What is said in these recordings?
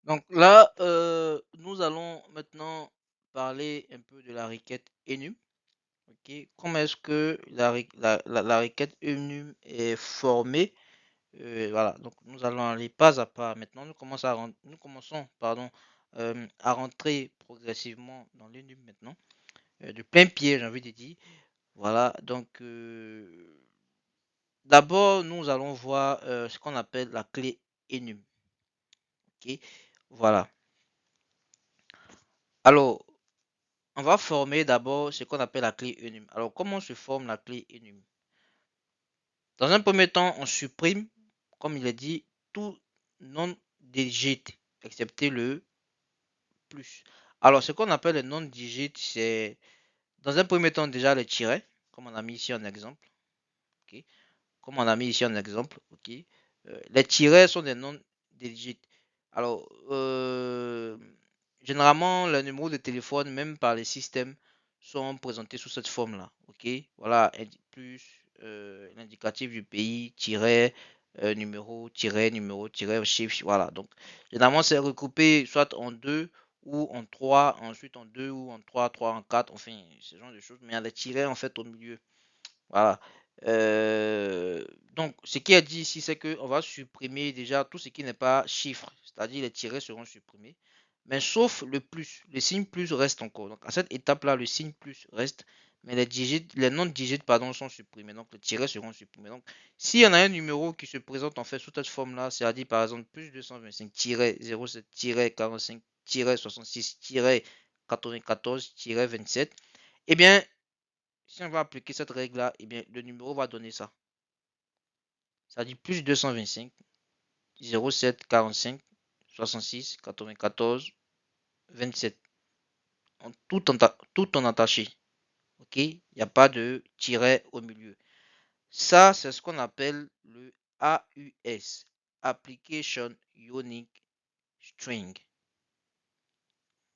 Donc là, nous allons maintenant parler un peu de la requête enum. Ok, comment est-ce que la requête enum est formée? Voilà, donc nous allons aller pas à pas. Maintenant, nous commençons, pardon, à rentrer progressivement dans l'enum maintenant, de plein pied, j'ai envie de dire. Voilà, donc d'abord, nous allons voir ce qu'on appelle la clé enum. Ok, voilà. Alors, on va former d'abord ce qu'on appelle la clé enum. Alors, comment se forme la clé enum? Dans un premier temps, on supprime, comme il est dit, tout non-digit, excepté le plus. Alors, ce qu'on appelle le non-digit, c'est dans un premier temps déjà le tiret, comme on a mis ici en exemple. Ok, comme on a mis ici en exemple. Ok, les tirets sont des non-digits. Alors, généralement, les numéros de téléphone, même par les systèmes, sont présentés sous cette forme-là. Ok, voilà, plus l'indicatif du pays, numéro, chiffre. Voilà, donc généralement, c'est regroupé soit en deux ou en trois, ensuite en deux ou en trois, trois en quatre, enfin, ce genre de choses. Mais il y a des tirets en fait au milieu. Voilà. Euh, donc, ce qui est dit ici, c'est qu'on va supprimer déjà tout ce qui n'est pas chiffre, c'est-à-dire les tirets seront supprimés, mais sauf le plus. Le signe plus reste encore. Donc, à cette étape-là, le signe plus reste, mais les non-digits, pardon, sont supprimés. Donc, les tirets seront supprimés. Donc, s'il y en a un numéro qui se présente en fait sous cette forme-là, c'est-à-dire par exemple plus 225-07-45-66-94-27, eh bien, si on va appliquer cette règle-là, eh bien, le numéro va donner ça. Ça dit plus 225, 07, 45, 66, 94, 27. Tout en attaché. Ok? Il n'y a pas de tiret au milieu. Ça, c'est ce qu'on appelle le AUS. Application Unique String.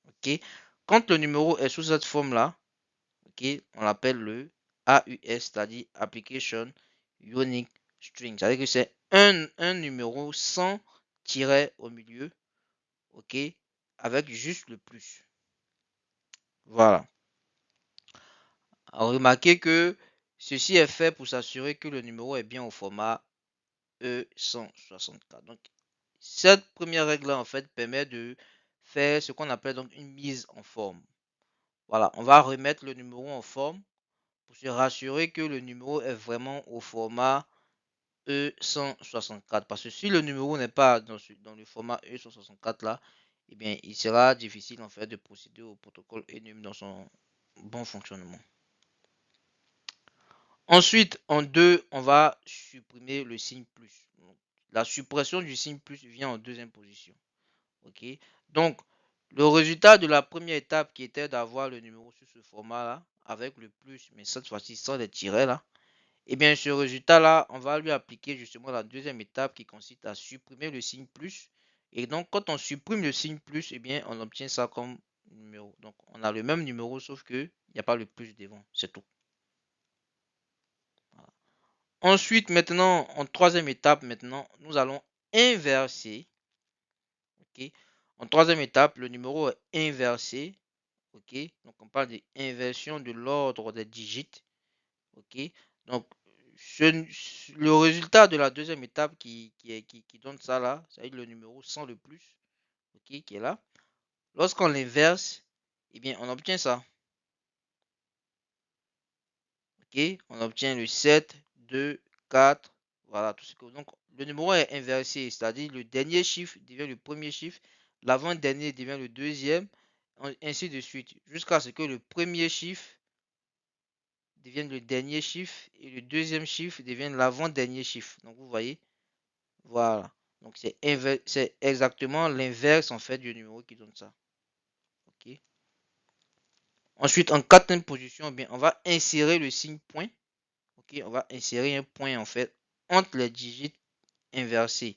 Ok? Quand le numéro est sous cette forme-là, ok, on l'appelle le AUS, c'est-à-dire Application Unique String. C'est-à-dire que c'est un numéro sans tiret au milieu, ok, avec juste le plus. Voilà. Alors, remarquez que ceci est fait pour s'assurer que le numéro est bien au format E164. Donc, cette première règle-là, en fait, permet de faire ce qu'on appelle donc une mise en forme. Voilà, on va remettre le numéro en forme pour se rassurer que le numéro est vraiment au format E164. Parce que si le numéro n'est pas dans le format E164 là, eh bien, il sera difficile en fait de procéder au protocole enum dans son bon fonctionnement. Ensuite, en deux, on va supprimer le signe plus. Donc, la suppression du signe plus vient en deuxième position. Ok. Donc, le résultat de la première étape qui était d'avoir le numéro sur ce format-là, avec le plus, mais cette fois-ci sans les tirets là, et bien ce résultat-là, on va lui appliquer justement la deuxième étape qui consiste à supprimer le signe plus. Et donc, quand on supprime le signe plus, et bien on obtient ça comme numéro. Donc, on a le même numéro, sauf que il n'y a pas le plus devant. C'est tout. Voilà. Ensuite, maintenant, en troisième étape, maintenant, nous allons inverser. Ok. En troisième étape, le numéro est inversé. Ok. Donc, on parle d'inversion de l'ordre des digits. Ok. Donc, le résultat de la deuxième étape qui donne ça là, c'est le numéro sans le plus, ok, qui est là. Lorsqu'on l'inverse, eh bien, on obtient ça. Ok, on obtient le 7, 2, 4. Voilà, tout ce que. Donc, le numéro est inversé, c'est-à-dire le dernier chiffre devient le premier chiffre, l'avant-dernier devient le deuxième, ainsi de suite, jusqu'à ce que le premier chiffre devienne le dernier chiffre et le deuxième chiffre devienne l'avant-dernier chiffre. Donc, vous voyez, voilà. Donc, c'est exactement l'inverse en fait du numéro qui donne ça. Ok. Ensuite, en quatrième position, eh bien, on va insérer le signe point. Ok, on va insérer un point en fait entre les digits inversés.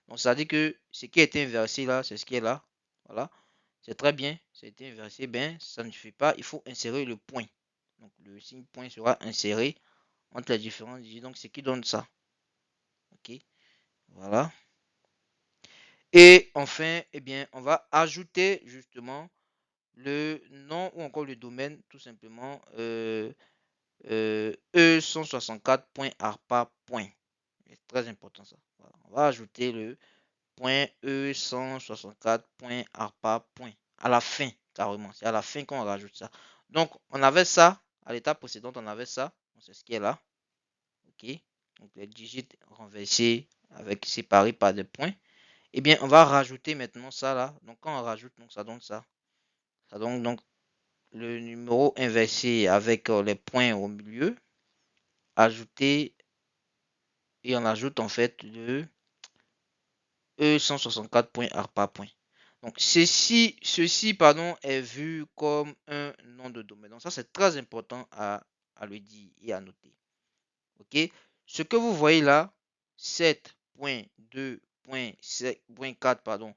Donc, ça veut dire que ce qui est inversé là, c'est ce qui est là. Voilà. C'est très bien. C'est inversé. Ben, ça ne suffit pas. Il faut insérer le point. Donc, le signe point sera inséré entre les différents digits. Donc, ce qui donne ça. Ok. Voilà. Et enfin, eh bien, on va ajouter justement le nom ou encore le domaine, tout simplement, e164.arpa. C'est très important ça. Voilà. On va ajouter le .e164.arpa. À la fin, carrément. C'est à la fin qu'on rajoute ça. Donc, on avait ça. À l'étape précédente, on avait ça. C'est ce qui est là. OK. Donc, les digits renversés avec séparés par des points. Eh bien, on va rajouter maintenant ça là. Donc, quand on rajoute, donc ça donne ça. Ça donne donc le numéro inversé avec les points au milieu. Ajouter et on ajoute en fait le E164.arpa. Donc, ceci pardon, est vu comme un nom de domaine. Donc, ça, c'est très important à le dire et à noter. OK? Ce que vous voyez là, 7.2.4, pardon,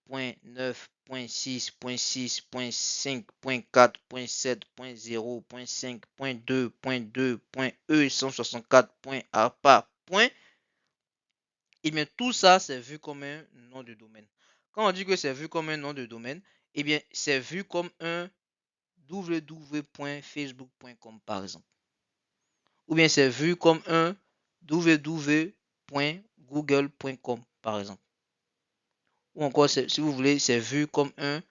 .9, .6, .5, .4, .7, .0, .5, .2, .2, .e164.arpa, et bien tout ça, c'est vu comme un nom de domaine. Quand on dit que c'est vu comme un nom de domaine, eh bien, c'est vu comme un www.facebook.com par exemple. Ou bien c'est vu comme un www.google.com par exemple. Ou encore, si vous voulez, c'est vu comme un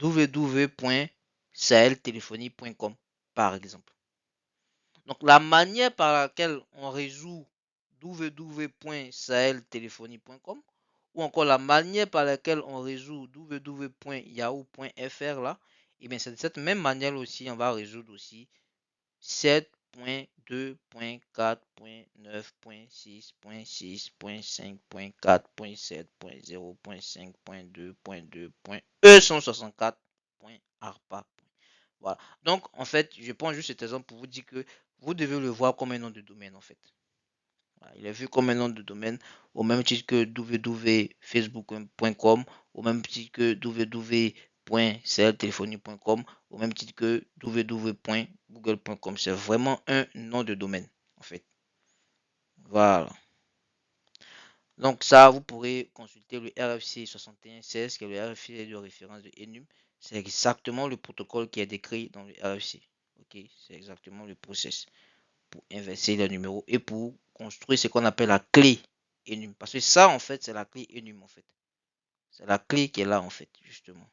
www.saheltéléphonie.com par exemple. Donc, la manière par laquelle on résout www.saheltéléphonie.com ou encore la manière par laquelle on résout www.yahoo.fr là, et bien c'est de cette même manière aussi, on va résoudre aussi 7.2.4.9.6.5.4.0.5.2.2.e164.arpa. Voilà. Donc, en fait, je prends juste cet exemple pour vous dire que vous devez le voir comme un nom de domaine, en fait. Voilà. Il est vu comme un nom de domaine au même titre que www.facebook.com, au même titre que www.cltéléphonie.com, au même titre que www.google.com. C'est vraiment un nom de domaine, en fait. Voilà. Donc ça, vous pourrez consulter le RFC 6116, qui est le RFC de référence de Enum. C'est exactement le protocole qui est décrit dans le RFC. Ok, c'est exactement le process pour inverser les numéros et pour construire ce qu'on appelle la clé Enum. Parce que ça, en fait, c'est la clé Enum, en fait. C'est la clé qui est là, en fait, justement.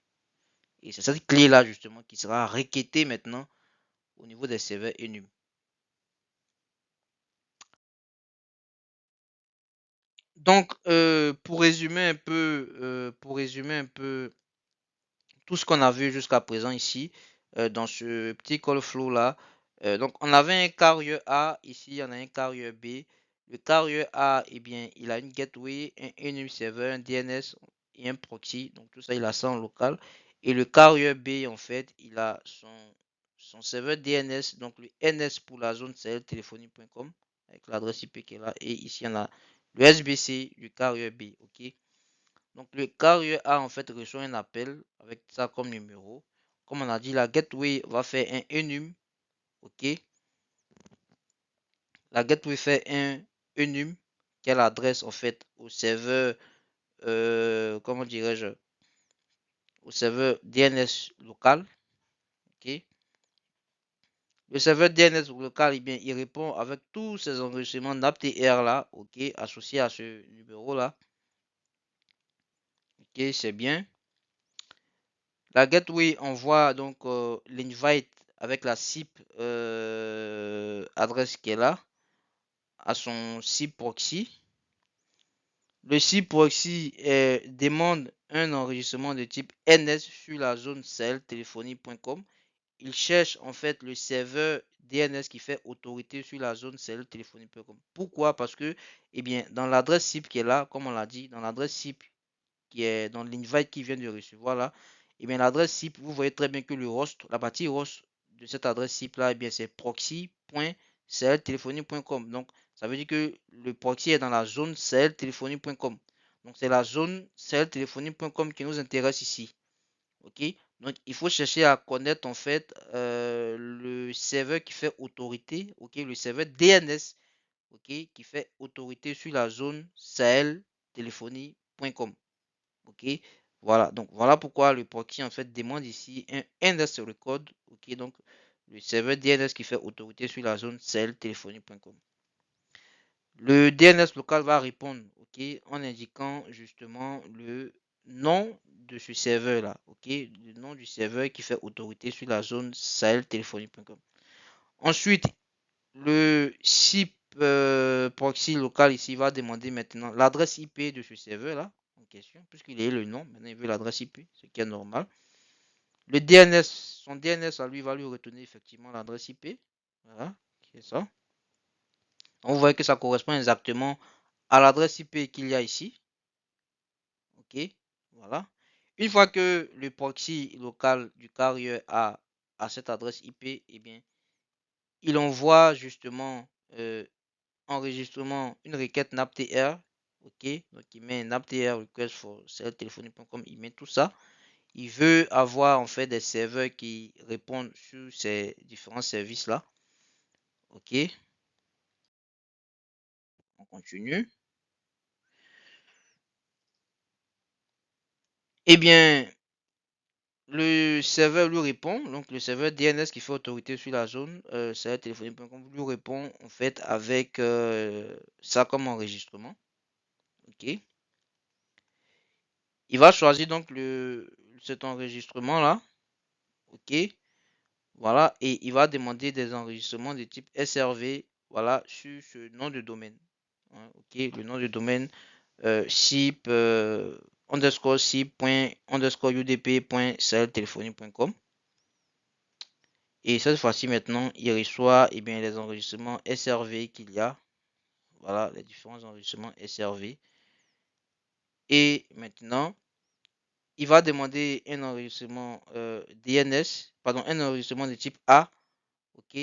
Et c'est cette clé-là, justement, qui sera requêtée maintenant au niveau des serveurs Enum. Donc, pour résumer un peu tout ce qu'on a vu jusqu'à présent ici, dans ce petit call flow là. Donc, on avait un carrier A, ici, on a un carrier B. Le carrier A, eh bien, il a une gateway, un enum server, un DNS et un proxy. Donc, tout ça, il a ça en local. Et le carrier B, en fait, il a son serveur DNS, donc le NS pour la zone cltéléphonie.com, avec l'adresse IP qui est là. Et ici, on a le SBC du carrier B, ok? Donc le carrier A en fait reçoit un appel avec ça comme numéro. Comme on a dit, la gateway va faire un enum. Ok. La gateway fait un enum qui est l'adresse en fait au serveur, comment dirais-je, au serveur DNS local. Ok. Le serveur DNS local, eh bien, il répond avec tous ces enregistrements NAPTR là, ok, associés à ce numéro là. Ok, c'est bien. La gateway envoie donc l'invite avec la SIP adresse qui est là à son SIP proxy. Le SIP proxy demande un enregistrement de type NS sur la zone cltéléphonie.com. Il cherche en fait le serveur DNS qui fait autorité sur la zone cltéléphonie.com. Pourquoi? Parce que, eh bien, dans l'adresse SIP qui est là, comme on l'a dit, dans l'adresse SIP qui est dans l'invite qui vient de recevoir là, et bien l'adresse SIP, vous voyez très bien que le host, la partie host de cette adresse SIP là, et bien c'est proxy.cltéléphonie.com. Donc ça veut dire que le proxy est dans la zone cltéléphonie.com. Donc c'est la zone cltéléphonie.com qui nous intéresse ici. Ok. Donc il faut chercher à connaître en fait le serveur qui fait autorité, ok, le serveur DNS, ok, qui fait autorité sur la zone cltéléphonie.com. Ok, voilà. Donc voilà pourquoi le proxy en fait demande ici un NS record. Ok, donc le serveur DNS qui fait autorité sur la zone celltéléphonie.com. Le DNS local va répondre, ok, en indiquant justement le nom de ce serveur là, ok, le nom du serveur qui fait autorité sur la zone celltéléphonie.com. Ensuite, le SIP proxy local ici va demander maintenant l'adresse IP de ce serveur là en question, puisqu'il est le nom. Maintenant, il veut l'adresse IP, ce qui est normal. Le DNS, son DNS à lui va lui retourner effectivement l'adresse IP. Voilà, c'est ça. On voit que ça correspond exactement à l'adresse IP qu'il y a ici. Ok, voilà. Une fois que le proxy local du carrier a cette adresse IP, eh bien, il envoie justement enregistrement, une requête NAPTR. Ok, donc il met NAPTR request for celltelephony.com, il met tout ça. Il veut avoir en fait des serveurs qui répondent sur ces différents services là. Ok, on continue. Eh bien, le serveur lui répond, donc le serveur DNS qui fait autorité sur la zone, celltelephony.com lui répond en fait avec ça comme enregistrement. Ok, il va choisir donc cet enregistrement là. Ok, voilà, et il va demander des enregistrements de type SRV, voilà, sur ce nom de domaine. Hein, ok, le nom de domaine SIP underscore SIP underscore udp.celltelephony.com. Et cette fois-ci maintenant, il reçoit eh bien, les enregistrements SRV qu'il y a. Voilà, les différents enregistrements SRV. Et maintenant, il va demander un enregistrement DNS, pardon, un enregistrement de type A. Ok,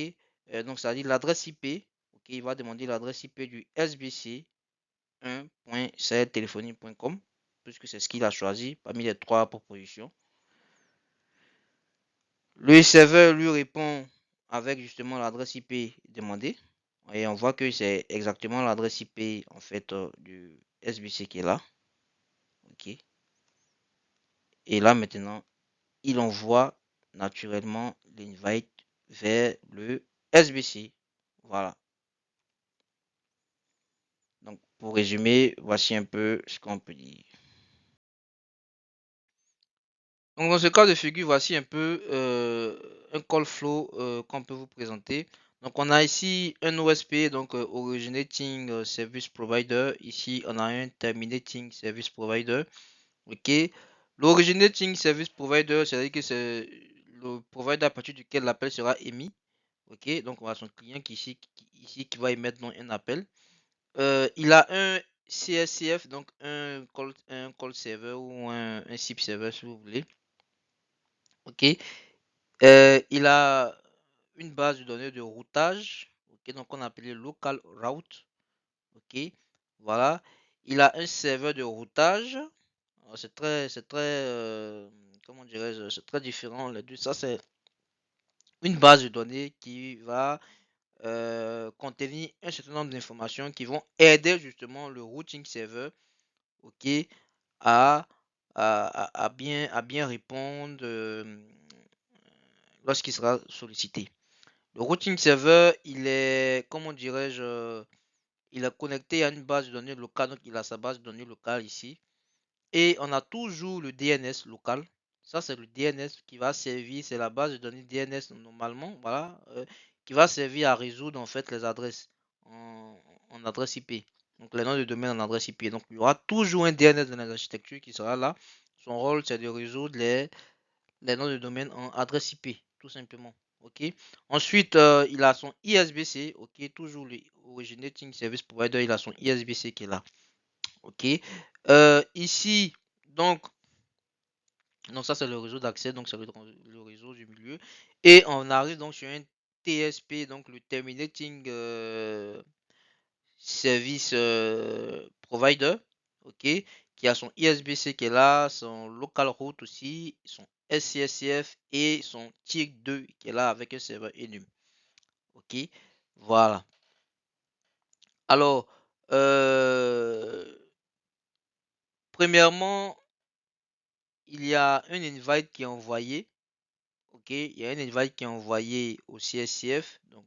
donc ça dit l'adresse IP. Ok, il va demander l'adresse IP du SBC 1.celltelephony.com puisque c'est ce qu'il a choisi parmi les trois propositions. Le serveur lui répond avec justement l'adresse IP demandée. Et on voit que c'est exactement l'adresse IP en fait du SBC qui est là. Ok. Et là maintenant, il envoie naturellement l'invite vers le SBC. Voilà. Donc, pour résumer, voici un peu ce qu'on peut dire. Donc, dans ce cas de figure, voici un peu un call flow qu'on peut vous présenter. Donc, on a ici un OSP, donc Originating Service Provider. Ici, on a un Terminating Service Provider. Ok. L'Originating Service Provider, c'est-à-dire que c'est le provider à partir duquel l'appel sera émis. Ok. Donc, on a son client ici qui va émettre donc, un appel. Il a un CSCF, donc un call server ou un SIP server si vous voulez. Ok. Il a une base de données de routage. Ok, donc on a appelé local route. Ok. Voilà. Il a un serveur de routage. Comment dirais-je, c'est très différent les deux. Ça, c'est une base de données qui va contenir un certain nombre d'informations qui vont aider justement le routing server, ok, à, à bien répondre lorsqu'il sera sollicité. Le routing server, il est, comment dirais-je, il est connecté à une base de données locale, donc il a sa base de données locale ici. Et on a toujours le DNS local. Ça, c'est le DNS qui va servir, c'est la base de données DNS normalement, voilà, qui va servir à résoudre en fait les adresses en adresse IP. Donc les noms de domaine en adresse IP. Donc il y aura toujours un DNS dans les architectures qui sera là. Son rôle, c'est de résoudre les noms de domaine en adresse IP, tout simplement. Ok. Ensuite, il a son ISBC. Ok. Toujours le Originating Service Provider, il a son ISBC qui est là. Ok. Ici, donc, ça c'est le réseau d'accès, donc c'est le réseau du milieu. Et on arrive donc sur un TSP, donc le Terminating Service Provider, ok, qui a son ISBC qui est là, son local route aussi, son SCSCF et son tier 2 qui est là avec un serveur enum. Ok, voilà. Alors, premièrement, il y a un invite qui est envoyé. Ok, il y a un invite qui est envoyé au CSCF. Donc,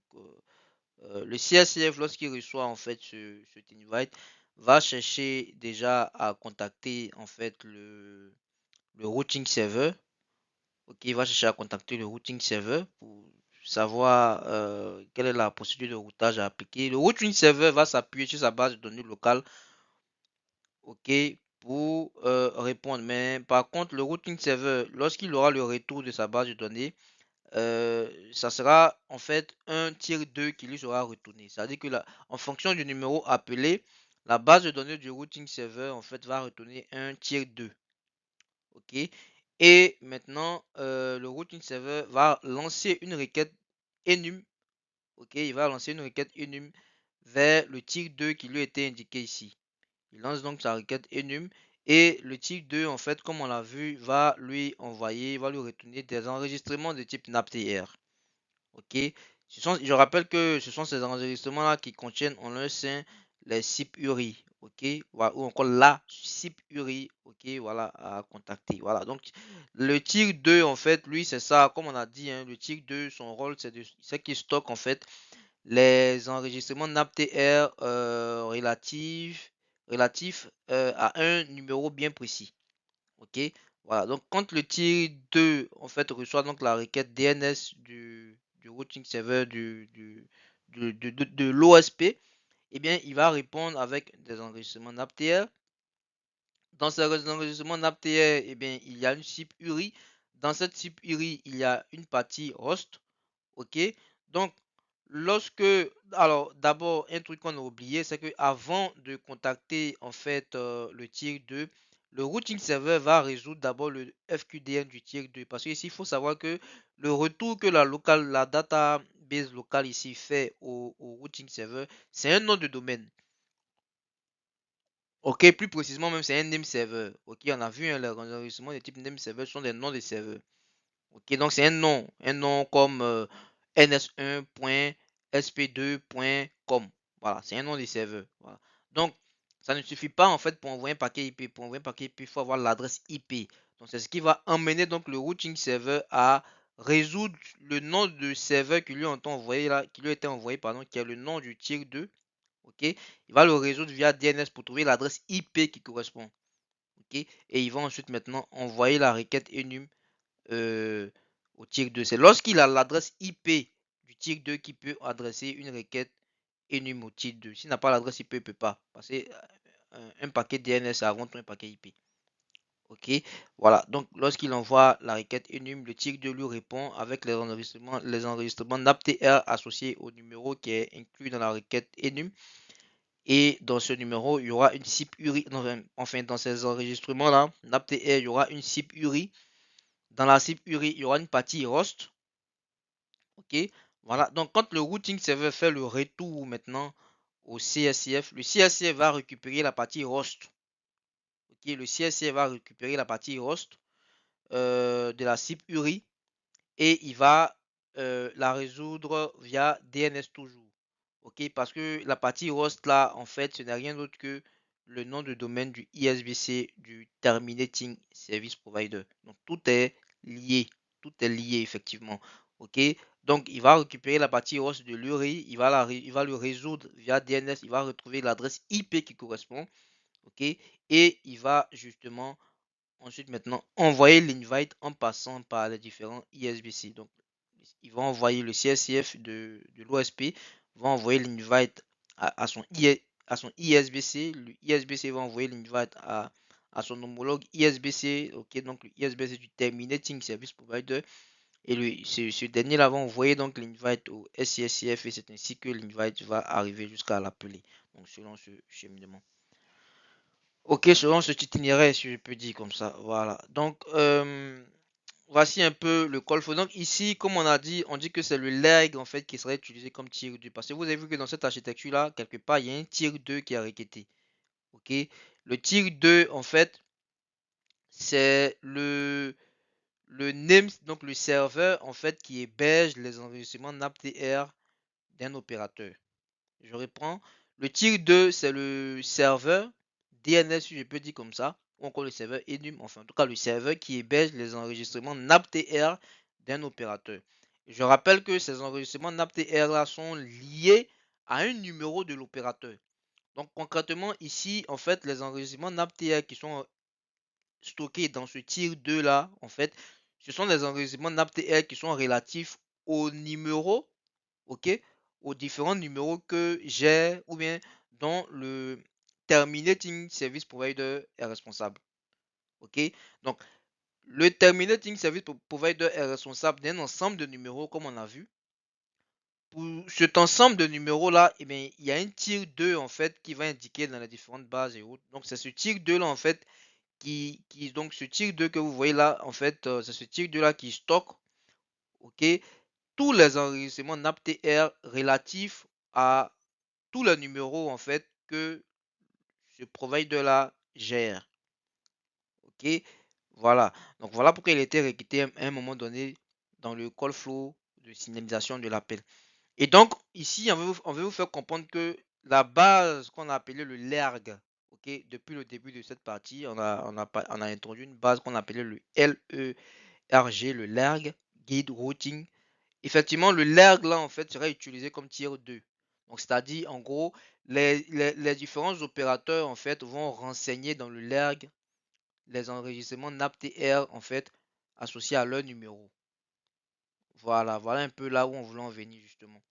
le CSCF, lorsqu'il reçoit en fait cet invite, va chercher déjà à contacter en fait le routing server. Ok, il va chercher à contacter le routing server pour savoir quelle est la procédure de routage à appliquer. Le routing server va s'appuyer sur sa base de données locale, ok, pour répondre. Mais par contre, le routing server, lorsqu'il aura le retour de sa base de données, ça sera en fait un tier 2 qui lui sera retourné. C'est-à-dire que en fonction du numéro appelé, la base de données du routing server en fait va retourner un tier 2. Ok. Et maintenant, le routing server va lancer une requête enum. Ok, il va lancer une requête enum vers le tier 2 qui lui était indiqué ici. Il lance donc sa requête enum et le tier 2 en fait, comme on l'a vu, va lui envoyer, va lui retourner des enregistrements de type NAPTR. Ok, je rappelle que ce sont ces enregistrements-là qui contiennent en leur sein les SIP URI, ok, ou encore la SIP URI, ok, voilà, à contacter. Voilà, donc le tier 2, en fait, lui, c'est ça, comme on a dit, hein, le tier 2, son rôle, c'est qu'il stocke en fait les enregistrements NAPTR relatifs à un numéro bien précis. Ok, voilà. Donc, quand le tier 2 en fait reçoit donc la requête DNS du routing server de l'OSP, eh bien, il va répondre avec des enregistrements NAPTR. Dans ces enregistrements NAPTR, eh bien, il y a une SIP URI. Dans cette SIP URI, il y a une partie host. Ok, donc alors d'abord un truc qu'on a oublié, c'est que avant de contacter en fait le tier 2, le routing server va résoudre d'abord le FQDN du tier 2 parce que ici il faut savoir que le retour que la database locale ici fait au routing server, c'est un nom de domaine. Ok, plus précisément même c'est un name server. Ok, on a vu hein, les enregistrements de type name server sont des noms de serveurs. Ok, donc c'est un nom comme ns1.sp2.com. Voilà, c'est un nom de serveur. Voilà. Donc, ça ne suffit pas en fait pour envoyer un paquet IP. Pour envoyer un paquet IP, il faut avoir l'adresse IP. Donc, c'est ce qui va emmener donc le routing server à résoudre le nom de serveur qui lui, envoyé là, qui lui a été envoyé, pardon, qui est le nom du tier 2. Ok, il va le résoudre via DNS pour trouver l'adresse IP qui correspond. Ok, et il va ensuite maintenant envoyer la requête enum euh, au tier 2. C'est lorsqu'il a l'adresse IP du tier 2 qu'il peut adresser une requête enum au tier 2. S'il n'a pas l'adresse IP, il ne peut pas passer un paquet DNS avant tout un paquet IP. Ok, voilà. Donc, lorsqu'il envoie la requête enum, le tier 2 lui répond avec les enregistrements NAPTR associés au numéro qui est inclus dans la requête enum. Et dans ce numéro, il y aura une SIP URI. Enfin, dans ces enregistrements-là, NAPTR, il y aura une SIP URI. Dans la SIP URI, il y aura une partie host. Ok, voilà. Donc, quand le routing server fait le retour maintenant au CSCF, le CSCF va récupérer la partie host. Ok, le CSCF va récupérer la partie host de la SIP URI et il va la résoudre via DNS toujours. Ok, parce que la partie host là, en fait, ce n'est rien d'autre que le nom de domaine du ISBC du Terminating Service Provider. Donc tout est lié, tout est lié effectivement. Ok, donc il va récupérer la partie host de l'URI, il va le résoudre via DNS, il va retrouver l'adresse IP qui correspond. Ok, et il va justement ensuite maintenant envoyer l'invite en passant par les différents ISBC. Donc il va envoyer le CSCF de l'OSP, va envoyer l'invite à son ISBC. Le ISBC va envoyer l'invite à son homologue ISBC, ok, donc le ISBC du Terminating Service Provider. Et ce dernier là va envoyer donc l'invite au SCSCF et c'est ainsi que l'invite va arriver jusqu'à l'appeler. Donc selon ce cheminement. Ok, selon ce itinéraire, si je peux dire comme ça. Voilà. Donc, voici un peu le call flow. Donc ici, comme on a dit, on dit que c'est le leg en fait qui serait utilisé comme tier 2. Parce que vous avez vu que dans cette architecture-là, quelque part, il y a un tier 2 qui est requêté. Ok. Le tier 2, en fait, c'est le name, donc le serveur en fait qui héberge les enregistrements NAPTR d'un opérateur. Je reprends. Le tier 2, c'est le serveur DNS, si je peux dire comme ça. ou encore le serveur Enum, enfin en tout cas le serveur qui héberge les enregistrements NAPTR d'un opérateur. Je rappelle que ces enregistrements NAPTR là sont liés à un numéro de l'opérateur. Donc concrètement ici, en fait, les enregistrements NAPTR qui sont stockés dans ce tier 2 là, en fait, ce sont des enregistrements NAPTR qui sont relatifs au numéro, ok, aux différents numéros que j'ai ou bien dont le Terminating Service Provider est responsable. Ok, donc le Terminating Service Provider est responsable d'un ensemble de numéros comme on a vu. Pour cet ensemble de numéros là, eh bien, il y a un tier 2 en fait qui va indiquer dans les différentes bases et autres. Donc c'est ce tier 2 là en fait donc ce tier 2 que vous voyez là en fait c'est ce tier 2 là qui stocke, ok, tous les enregistrements NAPTR relatifs à tous les numéros en fait que ce provider là gère. Ok, voilà. Donc voilà pourquoi il était requêté à un moment donné dans le call flow de signalisation de l'appel. Et donc ici on veut vous faire comprendre que la base qu'on a appelée le lerg, ok, depuis le début de cette partie, on a introduit une base qu'on appelait le LERG, le lerg, Guide Routing. Effectivement, le lerg là en fait sera utilisé comme tier 2. Donc c'est-à-dire en gros les différents opérateurs en fait vont renseigner dans le lerg les enregistrements NAPTR en fait associés à leur numéro. Voilà, voilà un peu là où on voulait en venir justement.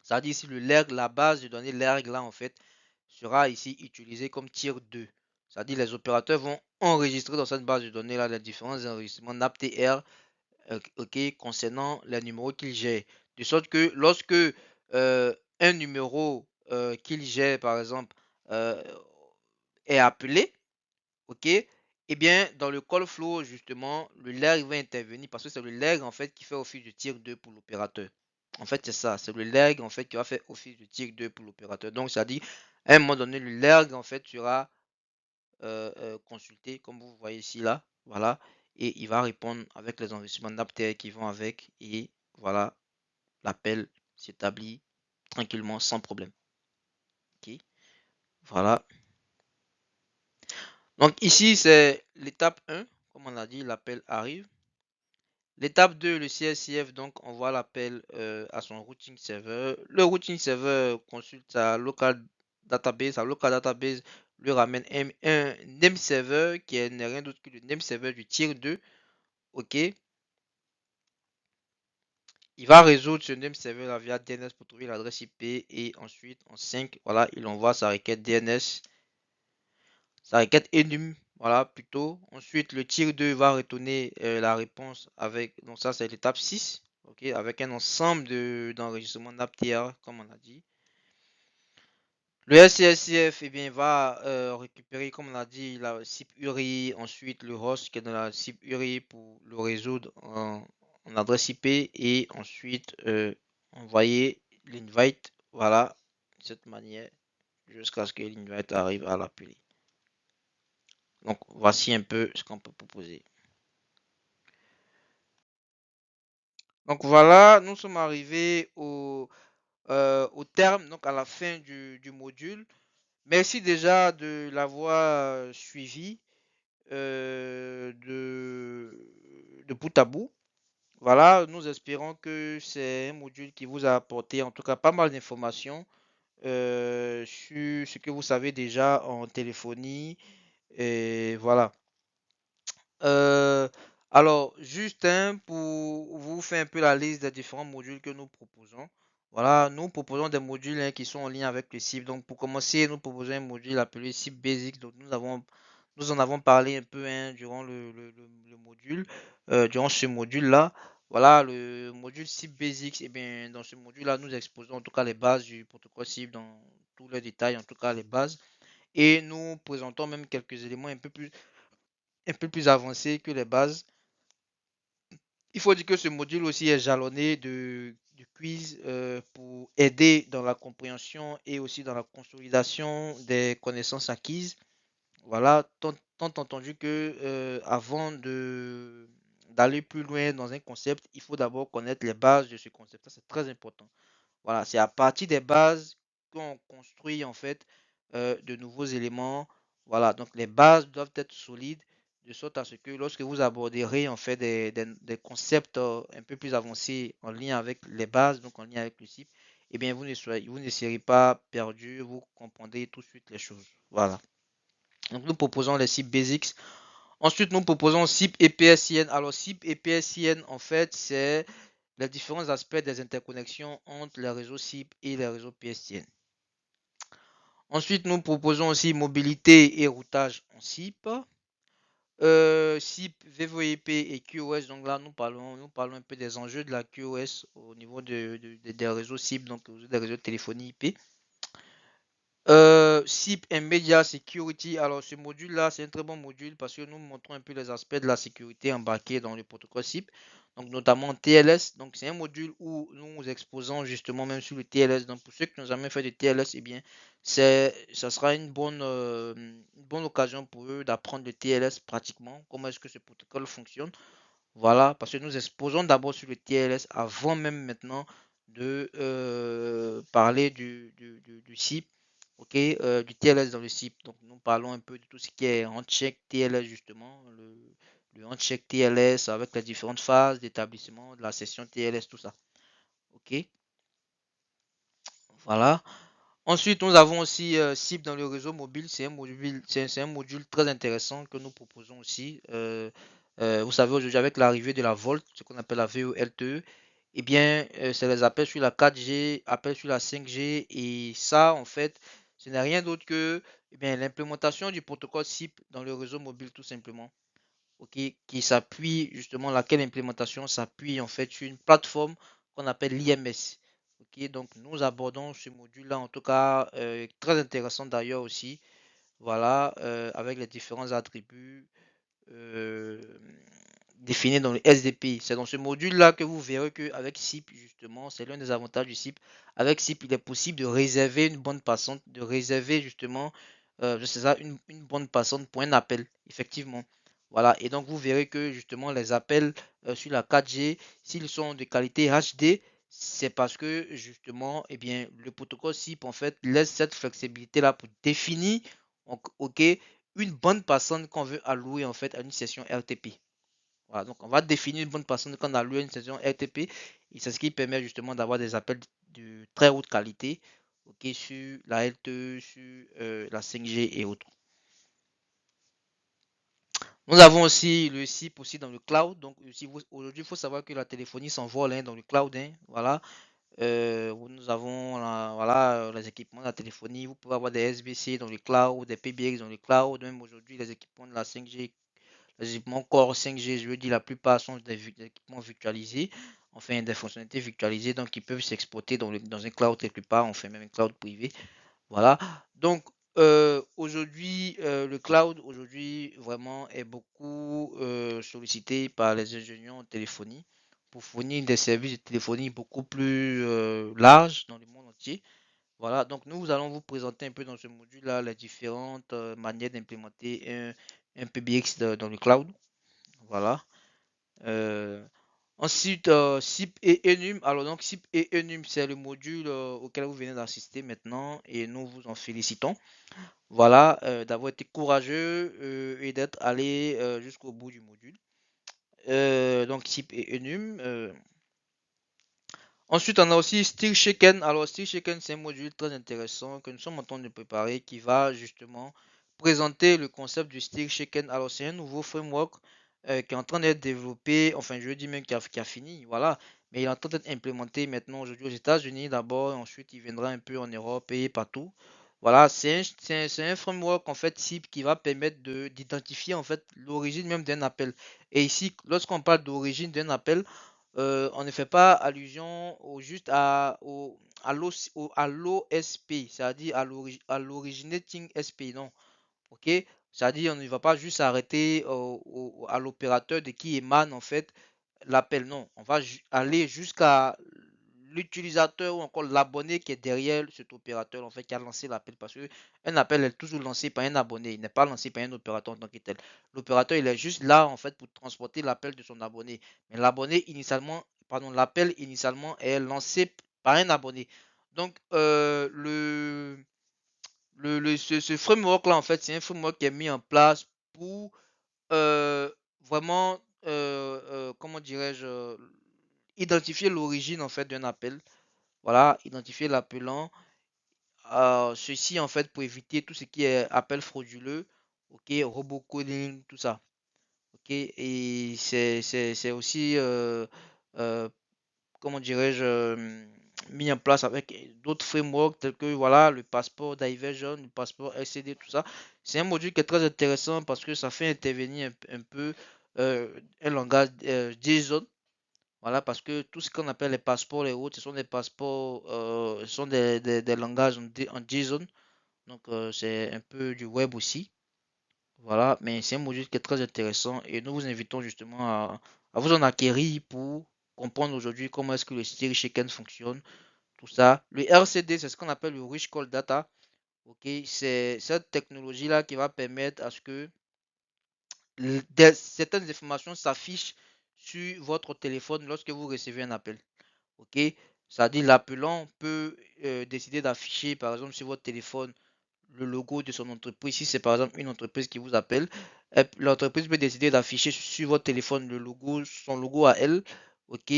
C'est-à-dire ici le lerg, la base de données lerg là en fait sera ici utilisée comme tier 2. C'est-à-dire les opérateurs vont enregistrer dans cette base de données là les différents enregistrements NAPTR, ok, concernant les numéros qu'ils gèrent. De sorte que lorsque un numéro qu'il gère par exemple euh, est appelé, ok, eh bien, dans le call flow, justement, le leg va intervenir parce que c'est le leg en fait qui fait office de tier 2 pour l'opérateur. En fait, c'est ça, c'est le leg en fait qui va faire office de tier 2 pour l'opérateur. Donc, ça dit, à un moment donné, le leg en fait sera consulté, comme vous voyez ici là, voilà, et il va répondre avec les enregistrements d'aptères qui vont avec, et voilà, l'appel s'établit tranquillement sans problème. Ok, voilà. Donc ici, c'est l'étape 1, comme on a dit, l'appel arrive. L'étape 2, le CSCF, donc envoie l'appel à son routing server. Le routing server consulte sa local database lui ramène un name server qui n'est rien d'autre que le name server du tier 2. Ok. Il va résoudre ce name server via DNS pour trouver l'adresse IP et ensuite en 5, voilà, il envoie sa requête DNS, sa requête enum, voilà, plutôt. Ensuite, le tier 2 va retourner la réponse avec, donc ça c'est l'étape 6, ok, avec un ensemble d'enregistrements NAPTR, comme on a dit. Le SCSCF, eh bien, va récupérer, comme on a dit, la SIP URI, ensuite le host qui est dans la SIP URI pour le résoudre en adresse IP et ensuite envoyer l'invite, voilà, de cette manière, jusqu'à ce que l'invite arrive à l'appeler. Donc voici un peu ce qu'on peut proposer. Donc voilà, nous sommes arrivés au terme, donc à la fin du module. Merci déjà de l'avoir suivi de bout à bout. Voilà, nous espérons que c'est un module qui vous a apporté en tout cas pas mal d'informations sur ce que vous savez déjà en téléphonie. Et voilà. Euh, alors, juste pour vous faire un peu la liste des différents modules que nous proposons. Voilà, nous proposons des modules qui sont en lien avec le CIP. Donc, pour commencer, nous proposons un module appelé CIP Basics. Donc, nous en avons parlé un peu durant le module, durant ce module-là. Voilà, le module CIP Basics. Et bien, dans ce module-là, nous exposons en tout cas les bases du protocole CIP dans tous les détails, en tout cas les bases. Et nous présentons même quelques éléments un peu plus avancé que les bases. Il faut dire que ce module aussi est jalonné de quiz pour aider dans la compréhension et aussi dans la consolidation des connaissances acquises. Voilà, tant entendu que avant d'aller plus loin dans un concept, il faut d'abord connaître les bases de ce concept. Ça, c'est très important. Voilà, c'est à partir des bases qu'on construit en fait de nouveaux éléments. Voilà, donc les bases doivent être solides de sorte à ce que lorsque vous aborderez en fait des concepts un peu plus avancés en lien avec les bases, donc en lien avec le CIP, eh bien vous ne serez pas perdu, vous comprendrez tout de suite les choses. Voilà. Donc nous proposons les CIP Basics. Ensuite, nous proposons CIP et PSIN. Alors CIP et PSIN, en fait, c'est les différents aspects des interconnexions entre les réseaux CIP et les réseaux PSTN. Ensuite, nous proposons aussi mobilité et routage en SIP. SIP, VVIP et QoS. Donc là, nous parlons un peu des enjeux de la QoS au niveau des réseaux SIP, donc des réseaux de téléphonie IP. SIP and Media Security. Alors, ce module-là, c'est un très bon module parce que nous montrons un peu les aspects de la sécurité embarqués dans le protocole SIP, donc notamment TLS. Donc, c'est un module où nous exposons justement même sur le TLS. Donc, pour ceux qui n'ont jamais fait de TLS, eh bien, ça sera une bonne occasion pour eux d'apprendre le TLS pratiquement, comment est-ce que ce protocole fonctionne. Voilà, parce que nous exposons d'abord sur le TLS avant même maintenant de parler du SIP, ok, du TLS dans le SIP. Donc nous parlons un peu de tout ce qui est handshake TLS justement, le handshake TLS avec les différentes phases d'établissement de la session TLS, tout ça. Ok, voilà. Ensuite, nous avons aussi SIP dans le réseau mobile. C'est un module très intéressant que nous proposons aussi. Vous savez, aujourd'hui, avec l'arrivée de la VoLTE, ce qu'on appelle la VoLTE, eh bien, c'est les appels sur la 4G, appels sur la 5G. Et ça, en fait, ce n'est rien d'autre que eh bien, l'implémentation du protocole SIP dans le réseau mobile, tout simplement. Ok, qui s'appuie justement, laquelle implémentation s'appuie en fait sur une plateforme qu'on appelle l'IMS. Ok, donc nous abordons ce module-là, en tout cas très intéressant d'ailleurs aussi, voilà, avec les différents attributs euh, définis dans le SDP. C'est dans ce module-là que vous verrez qu'avec SIP, justement, c'est l'un des avantages du SIP. Avec SIP, il est possible de réserver une bande passante, de réserver justement, je sais ça, une bande passante pour un appel, effectivement. Voilà, et donc vous verrez que justement les appels sur la 4G, s'ils sont de qualité HD, c'est parce que justement, eh bien, le protocole SIP en fait laisse cette flexibilité-là pour définir, ok, une bande passante qu'on veut allouer en fait à une session RTP. Voilà, donc on va définir une bande passante qu'on alloue à une session RTP et c'est ce qui permet justement d'avoir des appels de très haute qualité, ok, sur la LTE, sur la 5G et autres. Nous avons aussi le SIP aussi dans le cloud. Donc aujourd'hui, il faut savoir que la téléphonie s'envole dans le cloud, hein, voilà. Nous avons voilà, les équipements de la téléphonie. Vous pouvez avoir des SBC dans le cloud, des PBX dans le cloud. Même aujourd'hui, les équipements de la 5G, les équipements Core 5G, je veux dire, la plupart sont des équipements virtualisés, enfin des fonctionnalités virtualisées, donc ils peuvent s'exporter dans un cloud quelque part, enfin même un cloud privé. Voilà. Donc aujourd'hui, le cloud aujourd'hui vraiment est beaucoup sollicité par les ingénieurs en téléphonie pour fournir des services de téléphonie beaucoup plus larges dans le monde entier. Voilà, donc nous allons vous présenter un peu dans ce module-là les différentes manières d'implémenter un PBX dans le cloud. Voilà. Euh, Ensuite, SIP et Enum. Alors donc SIP et Enum, c'est le module auquel vous venez d'assister maintenant et nous vous en félicitons. Voilà, d'avoir été courageux et d'être allé jusqu'au bout du module. Donc SIP et Enum. Ensuite, on a aussi Steel Shaken. Alors, Steel Shaken, c'est un module très intéressant que nous sommes en train de préparer qui va justement présenter le concept du Steel Shaken. Alors, c'est un nouveau framework qui est en train d'être développé, enfin, je dis même qui a fini, voilà. Mais il est en train d'être implémenté maintenant aujourd'hui aux États-Unis d'abord, ensuite il viendra un peu en Europe et partout. Voilà, c'est un framework en fait type qui va permettre d'identifier en fait l'origine même d'un appel. Et ici, lorsqu'on parle d'origine d'un appel, on ne fait pas allusion juste à l'OSP, c'est-à-dire à l'originating SP, non. Ok? C'est-à-dire on ne va pas juste s'arrêter à l'opérateur de qui émane en fait l'appel, non. On va aller jusqu'à l'utilisateur ou encore l'abonné qui est derrière cet opérateur en fait qui a lancé l'appel parce que un appel est toujours lancé par un abonné, il n'est pas lancé par un opérateur en tant que tel. L'opérateur il est juste là en fait pour transporter l'appel de son abonné. Mais l'abonné initialement, pardon, l'appel initialement est lancé par un abonné. Donc Ce framework-là, en fait, c'est un framework qui est mis en place pour euh, vraiment, comment dirais-je, identifier l'origine, en fait, d'un appel. Voilà, identifier l'appelant. Ceci, en fait, pour éviter tout ce qui est appel frauduleux, ok, robocalling, tout ça. Ok, et c'est aussi, euh, comment dirais-je, mis en place avec d'autres frameworks tels que voilà, le passeport Diversion, le passeport LCD, tout ça. C'est un module qui est très intéressant parce que ça fait intervenir un peu un langage JSON. Voilà, parce que tout ce qu'on appelle les passeports, les autres, ce sont des passeports, ce sont des langages en JSON. Donc, c'est un peu du web aussi. Voilà, mais c'est un module qui est très intéressant et nous vous invitons justement à vous en acquérir pour comprendre aujourd'hui comment est-ce que le Stereo Shaken fonctionne, tout ça. Le RCD, c'est ce qu'on appelle le Rich Call Data. Ok, c'est cette technologie-là qui va permettre à ce que certaines informations s'affichent sur votre téléphone lorsque vous recevez un appel. Ok, c'est-à-dire l'appelant peut décider d'afficher par exemple sur votre téléphone le logo de son entreprise. Si c'est par exemple une entreprise qui vous appelle, l'entreprise peut décider d'afficher sur votre téléphone le logo, son logo à elle, ok,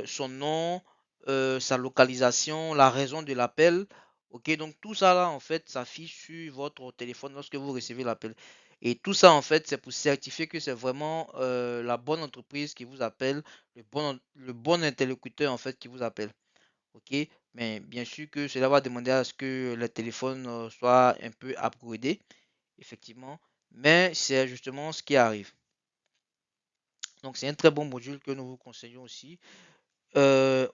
son nom, sa localisation, la raison de l'appel, ok. Donc tout ça là en fait s'affiche sur votre téléphone lorsque vous recevez l'appel. Et tout ça en fait c'est pour certifier que c'est vraiment la bonne entreprise qui vous appelle, le bon interlocuteur en fait qui vous appelle. Ok, mais bien sûr que cela va demander à ce que le téléphone soit un peu upgradé, effectivement, mais c'est justement ce qui arrive. Donc c'est un très bon module que nous vous conseillons aussi.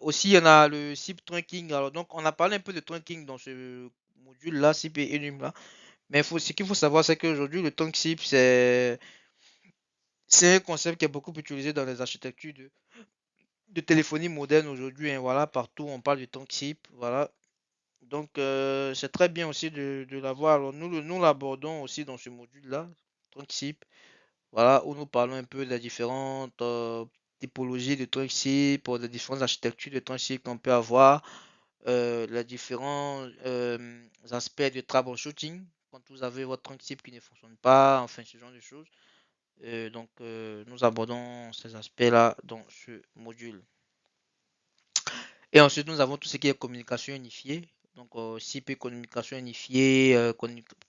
Aussi, il y en a le SIP Trunking. Alors donc on a parlé un peu de trunking dans ce module-là, SIP et Enum là. Mais ce qu'il faut savoir, c'est qu'aujourd'hui le trunk SIP, c'est un concept qui est beaucoup utilisé dans les architectures de téléphonie moderne aujourd'hui, hein. Voilà, partout on parle de trunk SIP. Voilà. Donc, c'est très bien aussi de l'avoir. Alors, nous l'abordons aussi dans ce module-là, TrunkSIP, voilà, où nous parlons un peu des différentes typologies de TrunkSIP, des différentes architectures de TrunkSIP qu'on peut avoir, les différents aspects de troubleshooting, quand vous avez votre TrunkSIP qui ne fonctionne pas, enfin, ce genre de choses. Donc, nous abordons ces aspects-là dans ce module. Et ensuite, nous avons tout ce qui est communication unifiée. Donc, CP communication unifiée,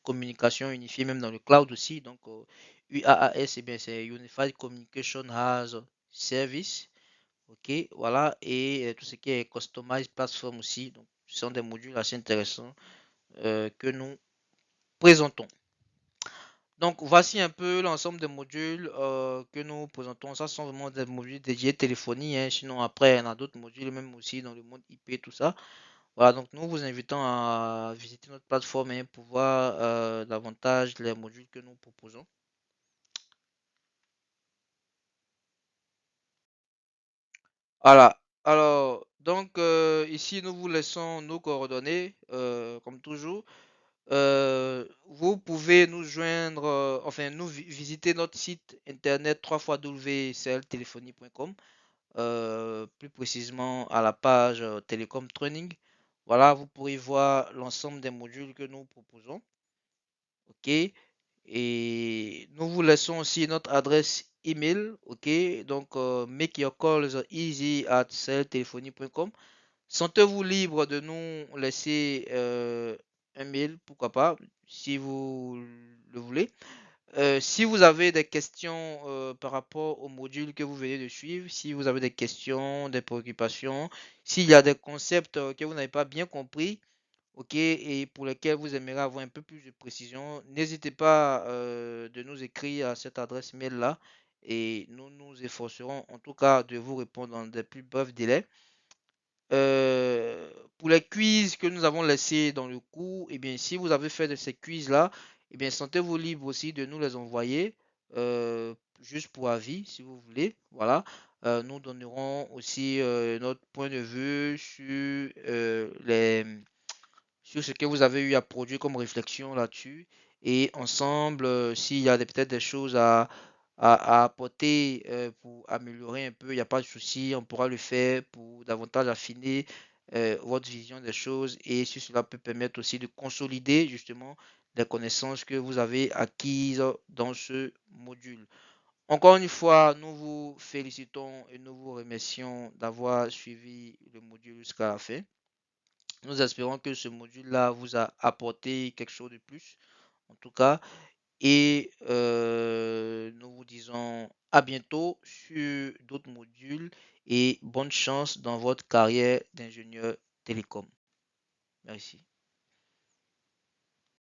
communication unifiée même dans le cloud aussi. Donc, UAAS, eh bien, c'est Unified Communication as Service. OK, voilà. Et tout ce qui est Customized Platform aussi. Donc, ce sont des modules assez intéressants que nous présentons. Donc, voici un peu l'ensemble des modules que nous présentons. Ça, ce sont vraiment des modules dédiés téléphonie, hein. Sinon, après, il y en a d'autres modules, même aussi dans le monde IP, tout ça. Voilà, donc nous vous invitons à visiter notre plateforme hein, pour voir davantage les modules que nous proposons. Voilà, alors, donc ici nous vous laissons nos coordonnées, comme toujours. Vous pouvez nous joindre, enfin nous visiter notre site internet www.cltéléphonie.com, plus précisément à la page Télécom Training. Voilà, vous pourrez voir l'ensemble des modules que nous proposons. Ok, et nous vous laissons aussi notre adresse email. Ok, donc make your calls easy at celltelephony.com. Sentez-vous libre de nous laisser un mail, pourquoi pas, si vous le voulez. Si vous avez des questions par rapport au module que vous venez de suivre, si vous avez des questions, des préoccupations, s'il y a des concepts que vous n'avez pas bien compris, ok, et pour lesquels vous aimeriez avoir un peu plus de précision, n'hésitez pas de nous écrire à cette adresse mail-là et nous nous efforcerons en tout cas de vous répondre dans des plus brefs délais. Pour les quiz que nous avons laissés dans le cours, eh bien, si vous avez fait de ces quiz-là, eh bien, sentez-vous libre aussi de nous les envoyer, juste pour avis, si vous voulez. Voilà. Nous donnerons aussi notre point de vue sur ce que vous avez eu à produire comme réflexion là-dessus. Et ensemble, s'il y a peut-être des choses à apporter pour améliorer un peu, il n'y a pas de souci, on pourra le faire pour davantage affiner votre vision des choses et si cela peut permettre aussi de consolider justement les connaissances que vous avez acquises dans ce module. Encore une fois, nous vous félicitons et nous vous remercions d'avoir suivi le module jusqu'à la fin. Nous espérons que ce module-là vous a apporté quelque chose de plus, en tout cas, et nous vous disons à bientôt sur d'autres modules et bonne chance dans votre carrière d'ingénieur télécom. Merci.